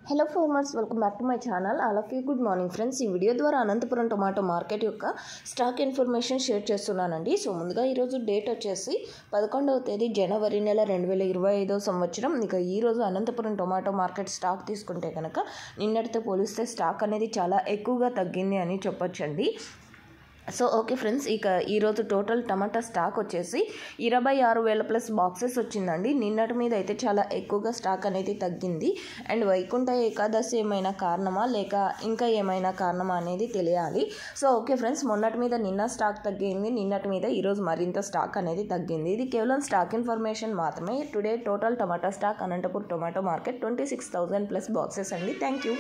Hello farmers, welcome back to my channel. All of you good morning friends. ఈ video ద్వారా Anantapuram tomato market యొక్క stock information share చేస్తున్నానండి. So ముందుగా ఈరోజు date వచ్చేసి 11వ తేదీ జనవరి నెల 2025 సంవత్సరం. ఇక ఈరోజు అనంతపురం టొమాటో మార్కెట్ స్టాక్ తీసుకుంటే కనుక నిన్నటితో పోలిస్తే స్టాక్ అనేది చాలా ఎక్కువగా తగ్గింది అని చెప్పొచ్చండి. సో ఓకే ఫ్రెండ్స్, ఇక ఈరోజు టోటల్ టమాటా స్టాక్ వచ్చేసి 26,000 ప్లస్ బాక్సెస్ వచ్చిందండి. నిన్నటి మీద అయితే చాలా ఎక్కువగా స్టాక్ అనేది తగ్గింది. అండ్ వైకుంఠ ఏకాదశి ఏమైనా కారణమా లేక ఇంకా ఏమైనా కారణమా అనేది తెలియాలి. సో ఓకే ఫ్రెండ్స్, మొన్నటి మీద నిన్న స్టాక్ తగ్గింది, నిన్నటి మీద ఈరోజు మరింత స్టాక్ అనేది తగ్గింది. ఇది కేవలం స్టాక్ ఇన్ఫర్మేషన్ మాత్రమే. Today total tomato stock Anantapur tomato market 26,000 plus boxes అండి. Thank you.